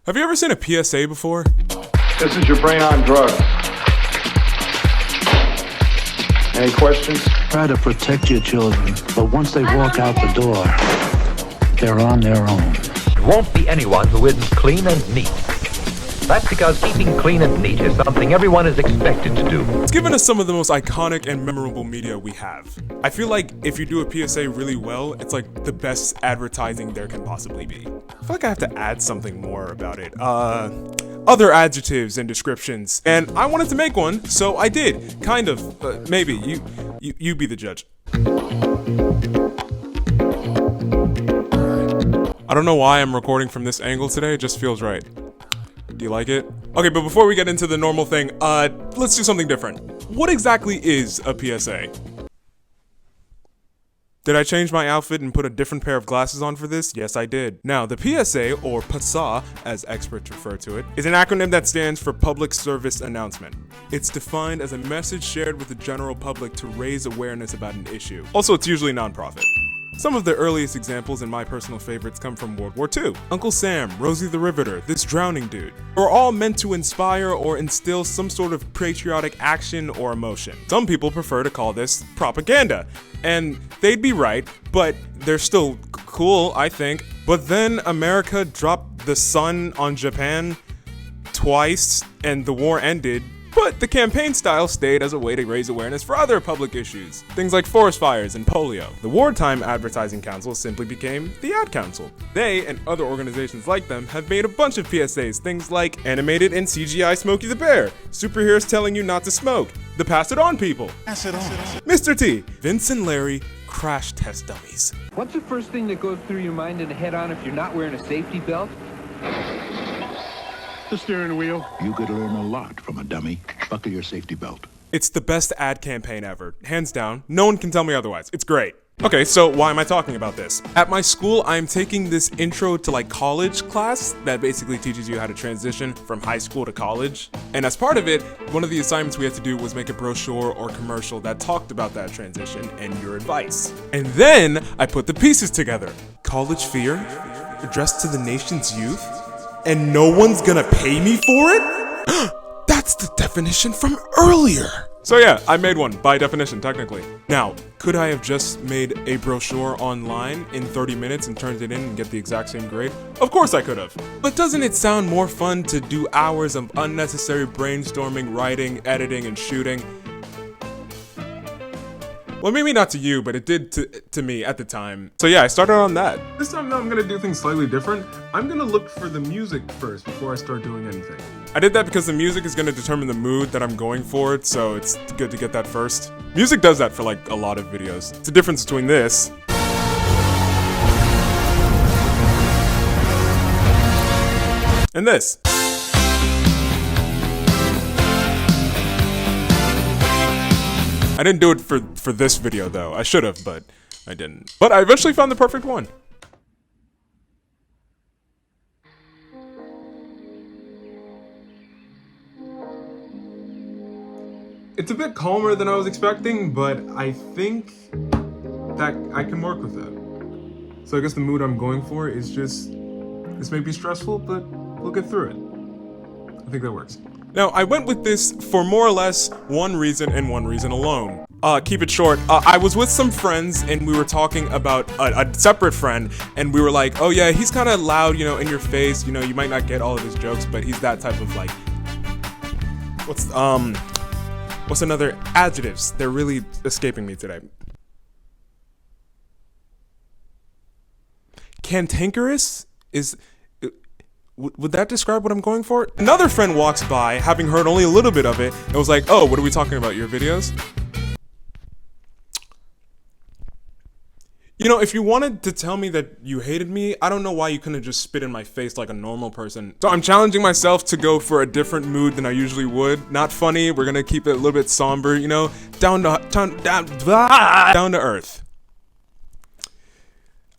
Have you ever seen a PSA before? This is your brain on drugs. Any questions? Try to protect your children, but once they walk out the door, they're on their own. There won't be anyone who isn't clean and neat. That's because keeping clean and neat is something everyone is expected to do. It's given us some of the most iconic and memorable media we have. I feel like if you do a PSA really well, it's like the best advertising there can possibly be. I feel like I have to add something more about it. Other adjectives and descriptions. And I wanted to make one, so I did. Kind of. Maybe. You be the judge. I don't know why I'm recording from this angle today, it just feels right. Do you like it? Okay, but before we get into the normal thing, let's do something different. What exactly is a PSA? Did I change my outfit and put a different pair of glasses on for this? Yes, I did. Now, the PSA, or PSA, as experts refer to it, is an acronym that stands for Public Service Announcement. It's defined as a message shared with the general public to raise awareness about an issue. Also, it's usually nonprofit. Some of the earliest examples and my personal favorites come from World War II. Uncle Sam, Rosie the Riveter, This Drowning Dude are all meant to inspire or instill some sort of patriotic action or emotion. Some people prefer to call this propaganda, and they'd be right, but they're still cool, I think. But then America dropped the sun on Japan twice and the war ended. But the campaign style stayed as a way to raise awareness for other public issues, things like forest fires and polio. The Wartime Advertising Council simply became the Ad Council. They, and other organizations like them, have made a bunch of PSAs, things like animated and CGI Smokey the Bear, superheroes telling you not to smoke, the Pass It On people, Pass it on. Mr. T, Vince and Larry, crash test dummies. What's the first thing that goes through your mind in a head-on if you're not wearing a safety belt? The steering wheel. You could learn a lot from a dummy. Buckle your safety belt. It's the best ad campaign ever, hands down. No one can tell me otherwise. It's great. Okay, so why am I talking about this? At my school, I'm taking this intro to like college class that basically teaches you how to transition from high school to college. And as part of it, one of the assignments we had to do was make a brochure or commercial that talked about that transition and your advice. And then I put the pieces together. College fear, addressed to the nation's youth, and no one's gonna pay me for it? That's the definition from earlier. So yeah, I made one, by definition, technically. Now, could I have just made a brochure online in 30 minutes and turned it in and get the exact same grade? Of course I could have. But doesn't it sound more fun to do hours of unnecessary brainstorming, writing, editing, and shooting? Well, maybe not to you, but it did to me at the time. So yeah, I started on that. This time though, I'm gonna do things slightly different. I'm gonna look for the music first before I start doing anything. I did that because the music is gonna determine the mood that I'm going for, so it's good to get that first. Music does that for like a lot of videos. It's the difference between this and this. I didn't do it for this video though. I should have, but I didn't. But I eventually found the perfect one. It's a bit calmer than I was expecting, but I think that I can work with that. So I guess the mood I'm going for is just, this may be stressful, but we'll get through it. I think that works. Now, I went with this for more or less one reason and one reason alone. Keep it short. I was with some friends and we were talking about a separate friend, and we were like, oh yeah, he's kind of loud, you know, in your face, you know, you might not get all of his jokes, but he's that type of like, what's another adjectives? They're really escaping me today. Cantankerous is... Would that describe what I'm going for? Another friend walks by, having heard only a little bit of it, and was like, oh, what are we talking about, your videos? You know, if you wanted to tell me that you hated me, I don't know why you couldn't just spit in my face like a normal person. So I'm challenging myself to go for a different mood than I usually would. Not funny, we're gonna keep it a little bit somber, you know? Down to earth.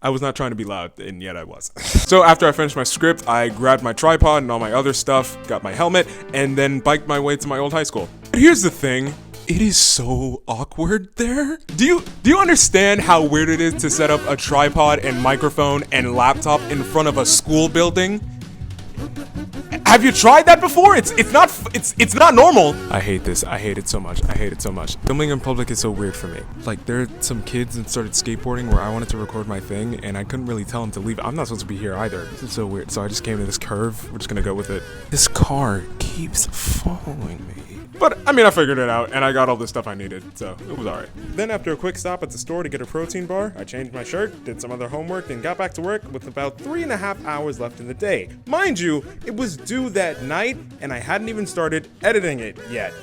I was not trying to be loud, and yet I was. So after I finished my script, I grabbed my tripod and all my other stuff, got my helmet, and then biked my way to my old high school. Here's the thing. It is so awkward there. Do you understand how weird it is to set up a tripod and microphone and laptop in front of a school building? Have you tried that before? It's not normal. I hate this. I hate it so much. I hate it so much. Filming in public is so weird for me. Like, there are some kids that started skateboarding where I wanted to record my thing, and I couldn't really tell them to leave. I'm not supposed to be here either. This is so weird. So I just came to this curve. We're just gonna go with it. This car keeps following me. But, I mean, I figured it out, and I got all the stuff I needed, so it was alright. Then after a quick stop at the store to get a protein bar, I changed my shirt, did some other homework, and got back to work with about 3.5 hours left in the day. Mind you, it was due that night, and I hadn't even started editing it yet.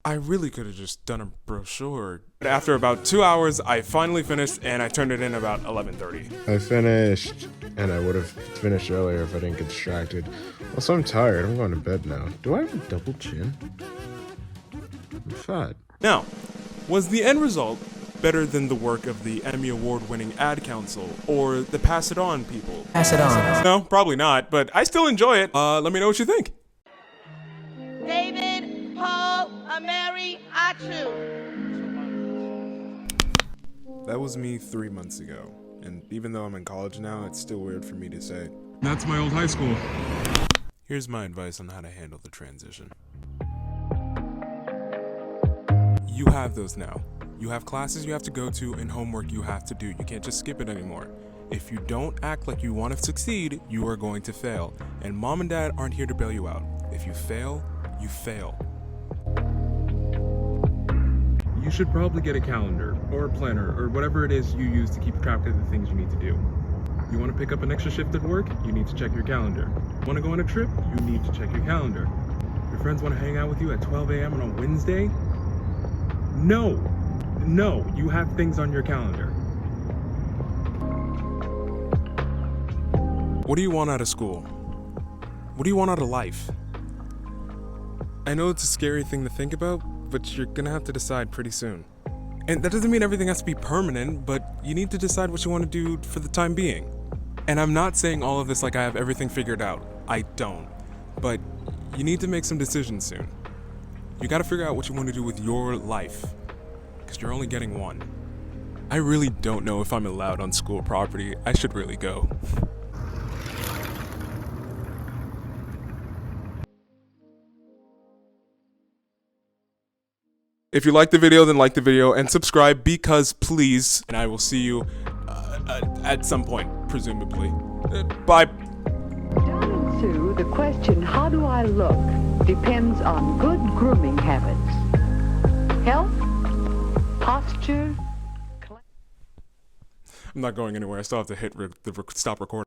I really could have just done a brochure. But after about 2 hours, I finally finished, and I turned it in about 11:30. I finished, and I would have finished earlier if I didn't get distracted. Also, I'm tired. I'm going to bed now. Do I have a double chin? I'm fat. Now, was the end result better than the work of the Emmy Award-winning Ad Council or the Pass It On people? Pass it on. No, probably not, but I still enjoy it. Let me know what you think. David, Paul, Mary, Achu. That was me 3 months ago, and even though I'm in college now, it's still weird for me to say. That's my old high school. Here's my advice on how to handle the transition. You have those now. You have classes you have to go to and homework you have to do. You can't just skip it anymore. If you don't act like you want to succeed, you are going to fail. And mom and dad aren't here to bail you out. If you fail, you fail. You should probably get a calendar or a planner or whatever it is you use to keep track of the things you need to do. You want to pick up an extra shift at work? You need to check your calendar. Want to go on a trip? You need to check your calendar. Your friends want to hang out with you at 12 a.m. on a Wednesday? No, you have things on your calendar. What do you want out of school? What do you want out of life? I know it's a scary thing to think about, but you're gonna have to decide pretty soon. And that doesn't mean everything has to be permanent, but you need to decide what you want to do for the time being. And I'm not saying all of this like I have everything figured out. I don't. But you need to make some decisions soon. You gotta figure out what you want to do with your life, because you're only getting one. I really don't know if I'm allowed on school property. I should really go. If you like the video, then like the video and subscribe because please. And I will see you at some point, presumably. Bye. Darling Sue, the question, how do I look, depends on good grooming habits. Health, posture. I'm not going anywhere. I still have to hit stop recording.